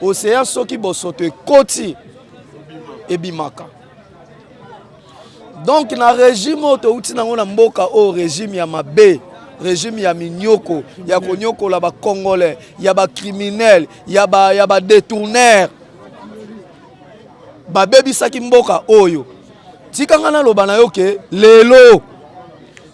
océan soki bosoto ekoti ebimaka. Donc na régime oto uti nango na mboka o régime ya mabe, régime ya minyoko, ya konyoko la ba congolais, ya ba criminel, ya ba détourneur. Ba bebi saki mboka oyo. Tika ngana loba na yo ke lelo.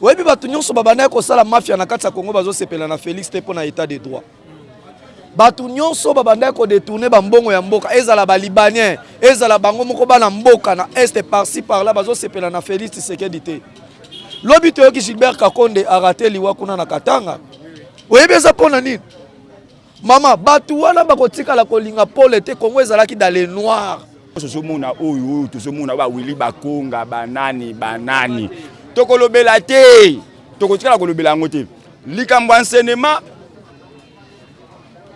Webi batu nyonso babana ko sala mafia na kati ya Congo bazo sepela na Félix te po na état de droit. Batu nyonso babanda ko détourner ba mbongo ya mboka, ezala ba libanien, ezala bango moko bana mboka na est par-ci par-là bazo sepela na Félix Tshisekedi te. Lobi to yoki Gilbert Kakonde a raté liwa kuna na Katanga. Oyebi eza pona nini? Mama batu wana bakotika la kolinga pole te Congo ezalaki dans les noirs. Tosomona oyo tosomona ba Willy Bakonga banani. Tokolobela te. Tokotika la kolobela ngote. Likambo enseignement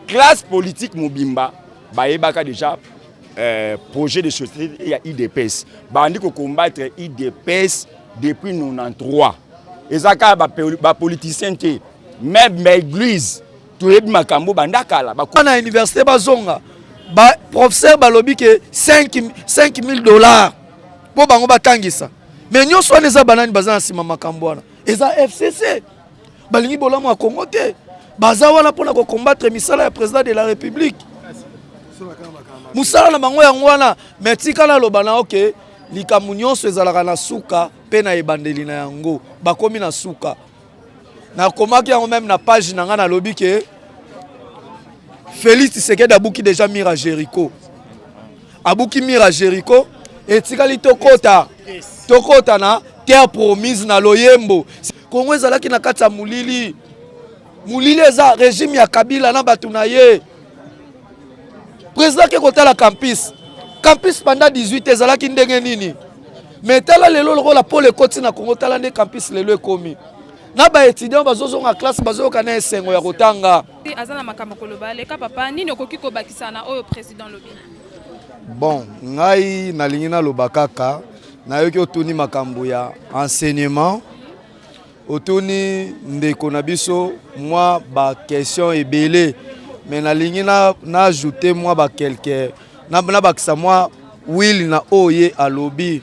classe politique mobimba baebaka déjà projet de société il y a IDPS bandi ko combattre IDPS depuis 93 ezaka ba politicien te même église to ebi makambo bandakala ba na université bazonga ba professeur balobi ke $5,000 po bango batangisa mais nyonso wana eza banani bazana sima makambo wana eza FCC balingi bolamu ya Congo te baza wana pona ko combattre misala ya président de la République musala na bango yango wana metika na loba na oke likambo nyonso ezalaka na suka pe na ebandeli na yango bakomi na suka na komaki yango même na page na nga na lobi ke Félix Tshisekedi abuki déjà mira Jéricho abuki mira Jéricho etikali tokota na terre promise na loyembo Kongo ezalaki na kati ya mulili eza régime ya Kabila na batu na ye président ke kotala campus pendant 18 ezalaki ndenge nini mais tala lelo lokola pole koti na Congo tala nde campus lelo ekomi na ba étudiant bazozonga classe bazoyoka na esengo ya kotanga azana makambo koloba leka papa nini okoki kobakisa na oyo président lobi. Bon ngai nalingi na loba kaka nayoki otuni makambo ya enseignement otuni ndeko na biso moi ba question ebele mais nalingi na ajouter moi ba quelque na bakisa moi will na oye alobi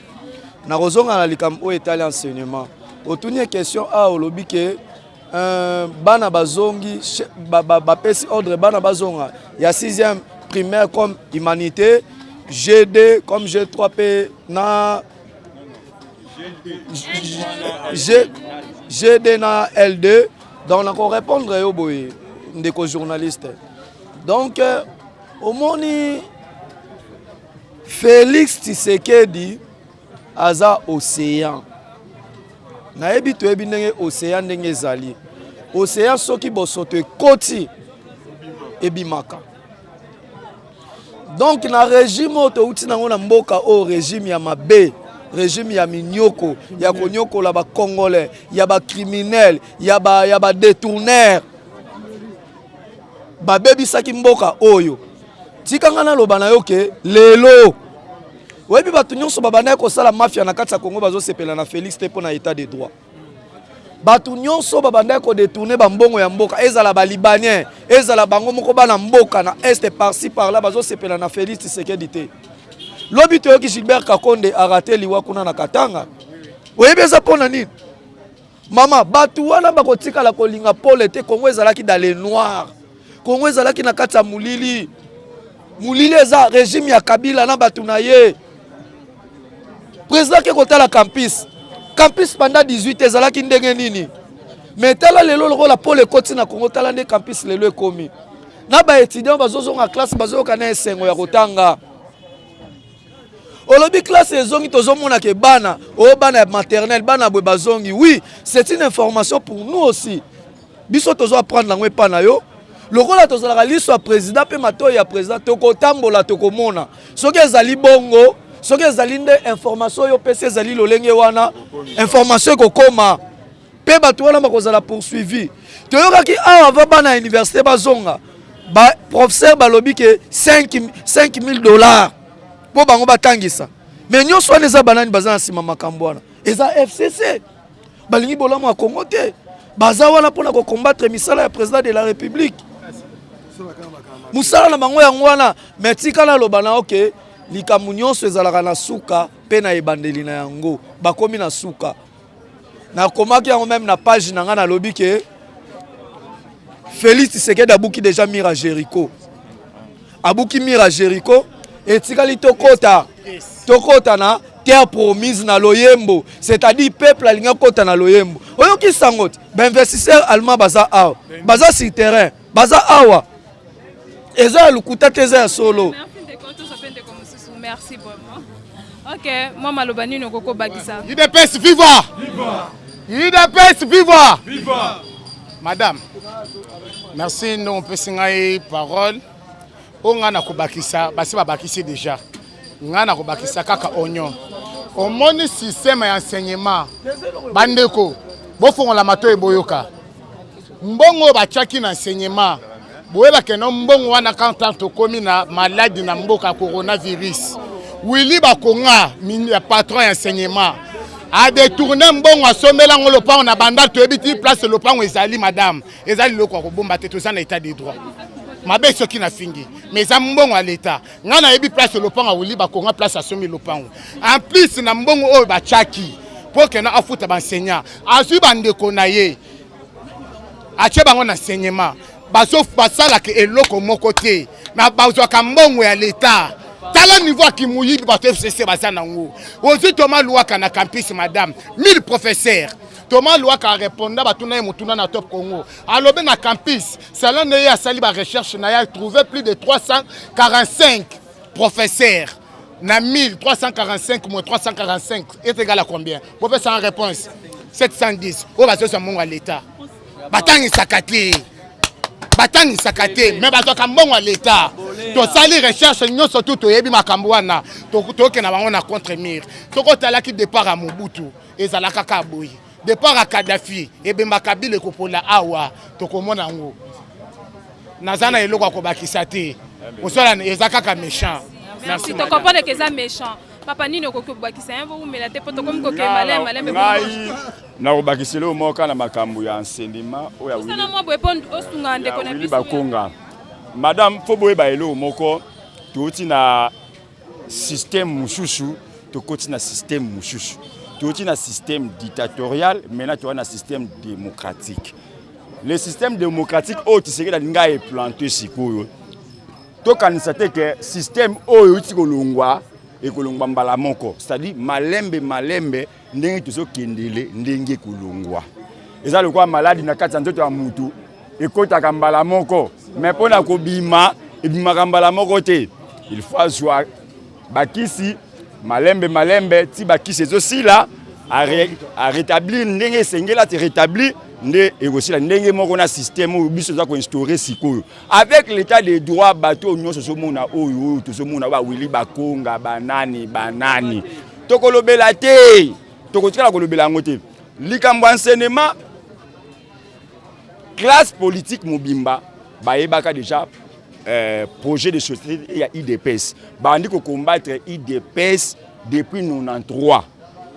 na kozonga na likambo etali enseignement otuni question a olobi ke bana bazongi ba pesi ordre bana bazonga ya 6e primaire comme humanité G2 comme G3P na G2 na L2 donc on répondre yo boy ndeko journaliste donc au moni Félix Tshisekedi aza océan na ebi to ebi ndenge océan ndenge ezali océan soki bosoto ekoti ebimaka donc na régime oto uti nango na mboka o régime ya mabe, régime ya minyoko, ya konyoko la ba congolais, ya ba criminel, ya ba détourneur. Ba bebi saki mboka oyo. Tika ngana loba na yo ke lelo. Webi batu nyonso babana ko sala mafia na kati ya Congo bazo sepela na Félix te po na état de droit. Batu nyonso babanda ko détourner ba mbongo ya mboka ezala ba libanien ezala bango moko bana mboka na est par-ci par-là bazo sepela na Félix Tshisekedi te lobi to yoki Gilbert Kakonde a raté liwa kuna na Katanga oyebi eza pona nini mama batu wana bakotika la kolinga pole te Congo ezalaki dans les noirs Congo ezalaki na kati ya mulili eza régime ya Kabila na batu na ye président ke kotala campus pendant 18 ezalaki ndenge nini mais tala lelo lokola pole koti na Congo tala nde campus lelo ekomi na ba étudiant bazozonga classe bazoyoka na esengo ya kotanga olobi classe ezongi tozomona ke bana ya maternelle bana bwe bazongi oui c'est une information pour nous aussi biso tozo apprendre nango epa na yo lokola tozalaka liso ya président pe matoyi ya président tokotambola tokomona soki ezali bongo soki ezali nde information yo pesi ezali lolenge wana information ekokoma pe bato wana bakozala poursuivi toyokaki awa va bana université bazonga ba professeur balobi ke $5,000 po bango batangisa mais nyonso wana eza banani baza na nsima makambo wana eza FCC balingi bolamu ya Congo te baza wana mpona kokombattre misala ya président de la République musala na bango yango wana mais tikala loba na oke likambo nyonso ezalaka na suka pe na ebandeli na yango bakomi na suka nakomaki yango même na page na nga nalobi ke Félix Tshisekedi abuki déjà mire à Jéricho abuki mire à Jéricho etikali tokota na terre promise na loyembo, c'est-à-dire peuple alinga kota na loyembo. Oyoki sangot, ben investisseur allemand baza awa, baza sur terrain, baza awa. Eza lukuta teza solo. Merci vraiment. OK, moi malobani no koko bagisa. UDPS viva! Viva! UDPS viva! Viva! Madame, merci nous on peut singaye parole. On a nakobakisa, basi babakisi déjà. Ngana kobakisa kaka oignon. Au monde système d'enseignement bandeko bofongola mato eboyoka mbongo bachaki na enseignement boyeba ke no mbongo wana quand tokomi na maladie na mboka coronavirus wili bakonga patron ya enseignement a détourné mbongo asomela ngolo pa na banda to ebiti place le pango ezali madame ezali loko ko bomba te to ça na état de droit mabe soki na fingi mais za mbongo à l'état ngana yebi place lopango wuli bakonga place asomi lopango en plus na mbongo oyo bachaki pour que na afuta ba enseignant azu bandeko na ye ache bango na enseignement baso basala ke eloko moko te na bazwa ka mbongo ya l'état tala niveau ki muyibi ba FCC basana ngo ozi Thomas Louaka na campus madame 1000 professeurs Thomas Louaka répondait à tout le na Top Congo. Alors ben na campus, selon ne a sali ba recherche na a trouvé plus de 345 professeurs. Na 1345 moins 345 est égal à combien? Vous pouvez sans réponse 710. Oh bah ça mon à l'état. Batangi sakati. Batangi sakati mais bato ka mbongo à l'état. To sali recherche nyo surtout to yebi makambo wana. To ke na bango na contre mire. To ko tala ki départ à Mobutu ezalaka ka boyi. Départ à Kadhafi et Bemba Kabila kopola awa tokomona ngo nazana eloko kobakisa te osala ezaka ka méchant. Merci to comprendre que ça méchant papa nini okoko bakisa vous mais la te poto comme koke malem na kobakisela omoka na makambo ya enseignement oya wili sana mo boepond osunga ndeko na biso bakonga madame faut boyeba elo moko tuoti na système mususu tokoti na système mususu tu as un système dictatorial, maintenant tu as un système démocratique. Le système démocratique, tu sais que tu est planté ici. Tu as que système kolongwa et kolongwa mbalamoko, c'est-à-dire malembe ndenge tozo kendele ndenge kolongwa. Et ça le quoi malade na kati nzoto ya mutu et kota kambalamoko, mais pona ko bima et bima kambalamoko te. Il faut avoir bakisi malembe ti bakisi aussi là à rétablir ndenge sengela te rétablir ndé et aussi la ndenge moko na système ou biso za ko instaurer sikoyo avec l'état de droit bato nyonso so mona oyo to so mona ba wili bakonga banani tokolobela te tokotikala kolobela ngote likambo enseignement classe politique mobimba bayebaka déjà projet de société il y a IDPS bandi ko combattre IDPS depuis 93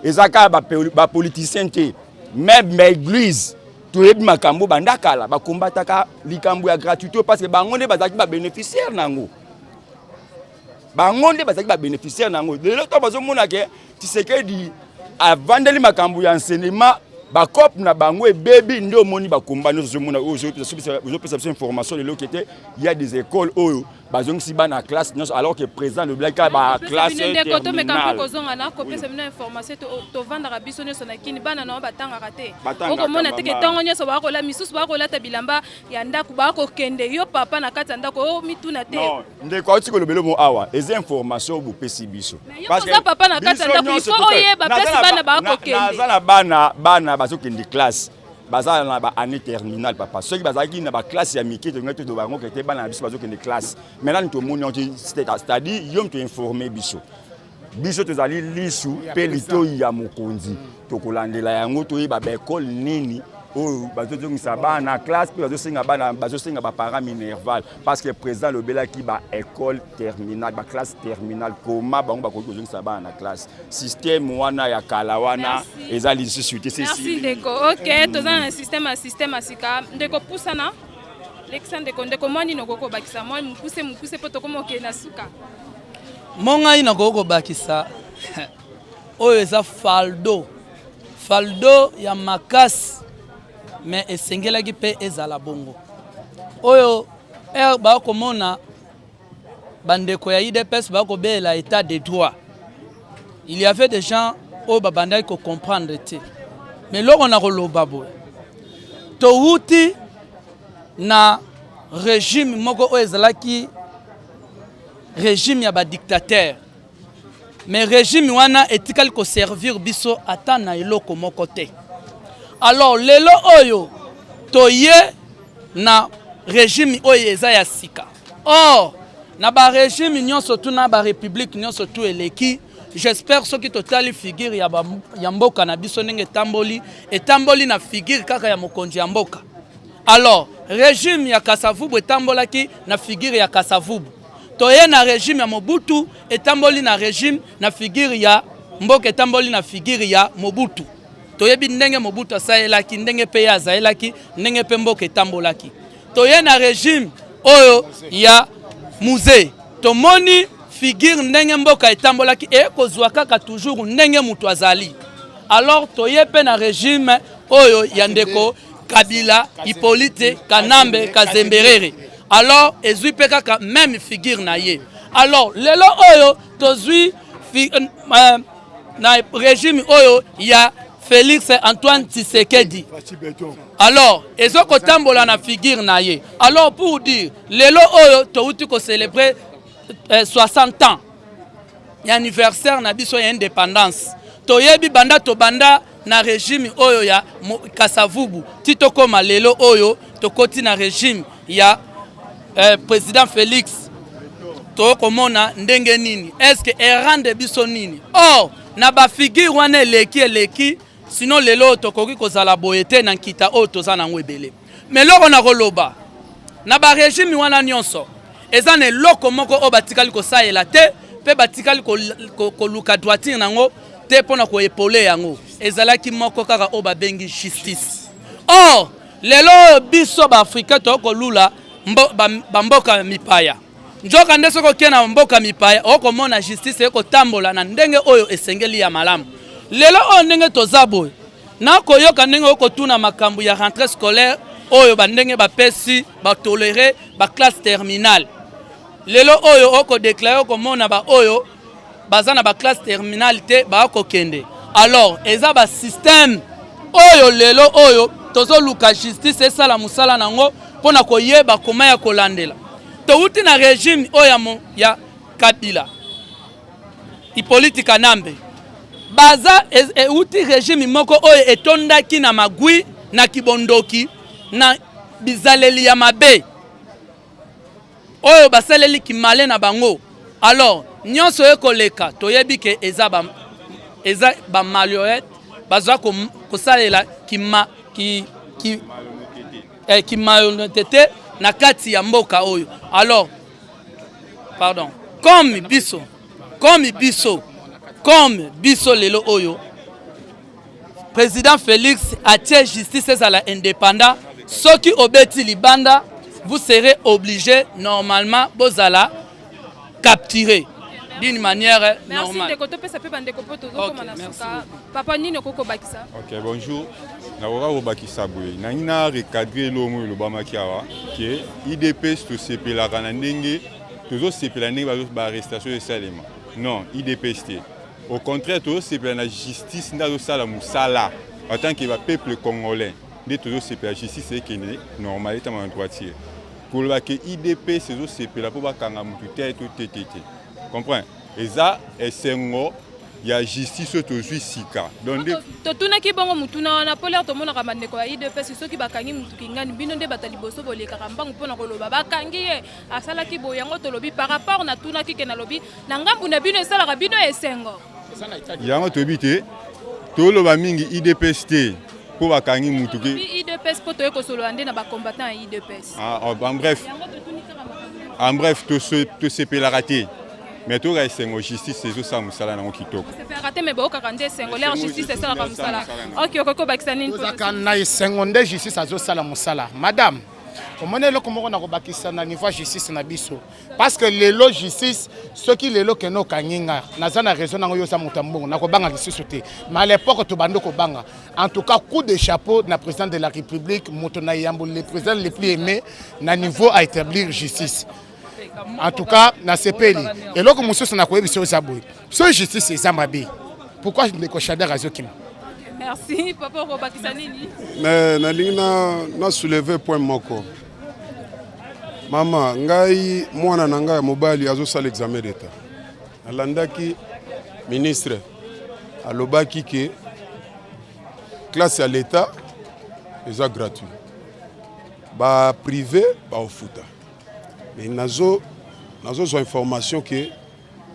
ezaka ba politicien te même église to yebi makambo bandakala ba combataka likambo ya gratuité parce que bangonde bazaki ba bénéficiaire nango de l'autre bazo mona ke Tshisekedi avandeli makambo ya enseignement ba cop na bango e baby ndo moni ba komba no zo mona ozo pesa information de l'autre côté il y a des écoles oyo bazong si ba na classe alors que président le black ba classe terminale mais quand ko zonga na ko pesa information to vendre biso ne sona kini bana na batanga raté oko mona te ke tongo nyoso ba ko la misusu ba ko la ta bilamba ya ndaku ba ko kende yo papa na kati ndako o mituna te non ndeko ti ko lobelo mo awa ez information bu pesi biso parce que papa na kati ndako il faut oye ba pesi bana ba ko kende na bana bazokende classe bazala na ba année terminale papa ceux qui bazaki na ba classe ya miki to ngato to bango kete bana biso bazokende classe maintenant to moni c'est-à-dire yom to informer biso to zali lisu pe lito ya mokonzi to kolandela yango to yeba ba école nini oyo bazozongisa bana classe pe bazosenga ba parents minerval parce que président le belaki ba école terminale ba classe terminale koma bango ba kozongisa bana na classe système wana ya kala wana ezali société c'est merci ndeko OK tozana na système asika ndeko pusana Alexandre Konde comment ni nokoko bakisa moi mukuse poto komo ke na suka. Monga ina koko bakisa. Oyo eza faldo. Faldo ya makasi mais esengelaki pe ezala bongo. Oyo ba komona bandeko ya IDPS ba ko bela état de droit. Il y avait des gens au babanda qui comprendre te. Mais là on a roloba boy. Touti na régime moko o ezalaki régime ya ba dictateur. Mais régime wana etikali ko servir biso ata na eloko moko te. Alors lelo oyo toye na régime oyo eza ya sika. Or na ba régime nyonso tu na ba république nyonso tu eleki. J'espère ce qui totali figure ya mboka na biso ndenge etamboli na figure kaka ya mokonzi ya mboka. Alors régime ya Kasavubu etambolaki na figure ya Kasavubu. Toye na régime ya Mobutu etamboli na régime na figure ya mboka etamboli na figure ya Mobutu. Toyebi ndenge Mobutu asaelaki ndenge pe ya azaelaki ndenge pe mboka etambolaki. Toye na régime oyo ya Muze. Tomoni figure ndenge mboka etambolaki e kozwa kaka toujours ndenge mutu azali. Alors toye pe na régime oyo ya ndeko Kabila, Hippolyte, Kanambe, Kazemberere. Alors ezui pe kaka même figure na ye. Alors lelo oyo tozui na régime oyo ya Félix Antoine Tshisekedi. Alors ezoko tambola na figure na ye. Alors pour dire lelo oyo touti ko célébrer 60 ans anniversaire na biso ya indépendance. Toyebi banda to banda na régime oyo ya Kasavubu. Tito koma lelo oyo tokoti na régime ya président Félix. To komona ndenge nini? Est-ce que erande biso nini? Or na ba figure wana eleki sinon lelo tokoki kozala boyete na nkita oyo toza na ngwebele. Mais loko na koloba na ba régime wana nyonso eza na eloko moko o batikali kosaela te pe batikali koluka droitire nango te pona ko epole yango ezalaki moko kaka o babengi justice. Or lelo biso ba Afrika to kolula mboka mipaya njoka nde soko kena mboka mipaya okomona justice eko tambola na ndenge oyo esengeli ya malamu. Lelo o ndenge tozabo na koyoka ndenge okotuna makambu ya rentrée scolaire oyo bandenge bapesi ba tolérer ba classe terminale. Lelo oyo oko déclarer komona ba oyo bazana ba classe terminale te ba ko kende. Alors eza ba système oyo lelo oyo tozo luka justice esala musala nango pona koyeba koma ya kolandela. Touti na régime oyo ya Kabila, Hippolyte Kanambe baza uti régime moko oyo etondaki na magui na kibondoki na bizaleli ya mabe oyo basaleli kimale na bango. Alors nyonso ekoleka toyebi ke eza ba malhonnête bazwa kosalela ki malhonnêteté na kati ya mboka oyo. Alors pardon comme biso lelo oyo président Félix atie justice ezala indépendant soki obeti libanda vous serez obligé normalement bozala capturer d'une manière normale. Ok, bonjour. Naora Bakisa Boye. Nangina recadrer l'homme le Bamakiawa qui IDPS to CP la Kanandenge, toujours CP la Nenge ba arrestation de Salema. Non, IDPS. Au contraire, toujours CP la justice na do sala musala en tant que peuple congolais. De toujours CP la justice est qui est normal état en droitier. Pour la que IDP c'est aussi CP la pour ba kanga mutu tete. Comprends? Et ça esengo ya justice tozwi sika. Donc totuna ki bongo mutuna wana polaire to mona kamande ko IDPS soki bakangi mutu kingani bino nde batali boso boleka kambangu pona koloba bakangi ye asala ki boyango to lobi par rapport na tuna ki na lobi na ngambu na bino esala ka bino esengo. Yango to bité to loba mingi IDPS te pour bakangi mutu ki IDPS poto eko solo ande na ba combattant IDPS. En bref to CP la raté. Mais tout reste en justice, c'est ça musala na kitoko. C'est raté mais beaucoup quand c'est la justice c'est ça la musala. OK okoko bakisani. Ozaka na sengonde justice azo sala musala. Madame, omoni eloko moko na kobakisa na niveau justice na biso parce que lelo justice soki lelo keno kanginga naza na raison nango yo za moto mbongo na kobanga lisusu te mais à l'époque to bando kobanga en tout cas coup de chapeau na président de la République moto na yambo le président le plus aimé na niveau à établir justice. En tout cas, na sepeli. Et là, comme on a coupé sur Zaboui. Ce justice, c'est Zamabi. Pourquoi je ne coche pas Razokim? Merci, papa Robakisanini. Mais na soulevé point moko. Maman, ngai mwana nanga mobali azosa l'examen d'état. Alandaki ministre alobaki ke classe à l'état est gratuit. Ba privé ba ofuta. Mais nazo information que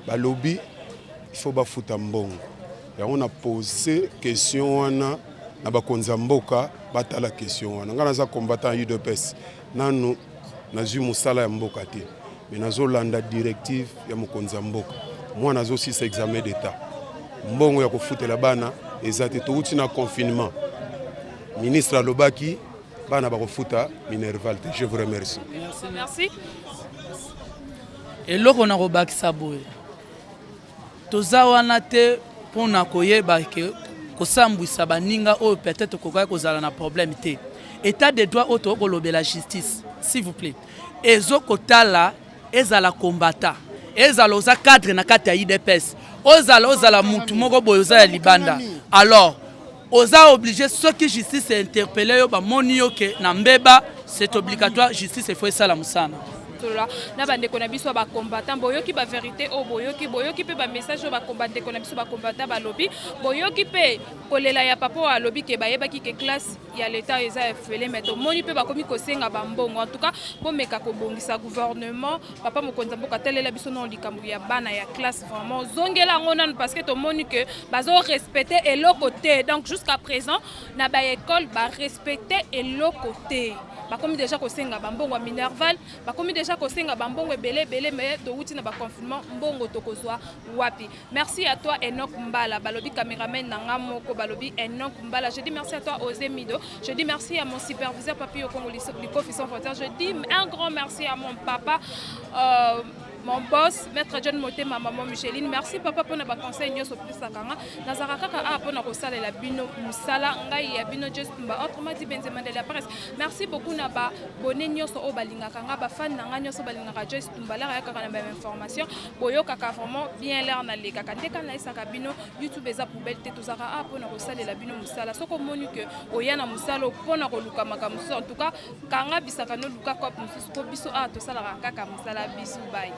ba lobby il faut ba futa mbongo. Et on a posé question wana na ba konzamboka batala question wana. Nga naza combattant UDPS. Nanu nazu musala ya mboka te. Mais nazo landa directive ya mokonzamboka. Moi nazo 6 examen d'état. Mbongo ya kofutela bana ezate to uti na confinement. Ministre alobaki bana ba kofuta Minerval. Je vous remercie. Merci. Et loko na kobakisa boye toza wana te pona koyeba ke kosambwisa baninga oyo peut-être kokoya kozala na problème te état de droit auto kolobela justice s'il vous plaît ezo kotala ezala combattant ezala oza cadre na kati ya IDPS ozala mutu moko boye oza ya libanda alors oza obligé ceux qui justice est interpellé yo ba moni yo ke na mbeba c'est obligatoire justice il faut sala musana na bandeko na biso ba combattant boyoki ba vérité o boyoki pe ba message o ba combattant ko na biso ba combattant ba lobby boyoki pe kolela ya papa wa lobby ke bayebaki ke classe ya l'état eza efele meto moni pe ba komi ko senga ba mbongo en tout cas po meka ko bongisa gouvernement papa mokonza mboka telela biso non likambu ya bana ya classe vraiment zongela ngona parce que to moni que bazo respecter eloko te donc jusqu'à présent na ba école ba respecter eloko te ba komi déjà ko senga ba mbongo Minerval ba komi déjà ko senga ba mbongo belé mais to wuti na ba confinement mbongo tokozwa wapi. Merci à toi Enoch Mbala balobi caméraman nanga moko balobi Enoch Mbala. Je dis merci à toi Osé Mido. Je dis merci à mon superviseur Papi Okongo Likofi sans frontières. Je dis un grand merci à mon papa mon boss, Maître John Moté, ma maman Micheline. Merci papa pour nos conseils. Nous sommes plus à Kanga. Nazaraka a pour nos salles la bino musala ngai ya bino just mba. Autrement dit Benzema de la presse. Merci beaucoup naba bonne nyoso o balinga kanga ba fan nanga nyoso balinga just tumbala ya kaka na même information. Boyo kaka vraiment bien l'air na le kaka ndeka na isaka bino YouTube eza poubelle te tozaka a pour nos salles la bino musala. Soko monu que oyana musala pour na koluka makamuso en tout cas kanga bisaka no luka kwa mususu ko biso a to sala kaka musala bisu bye.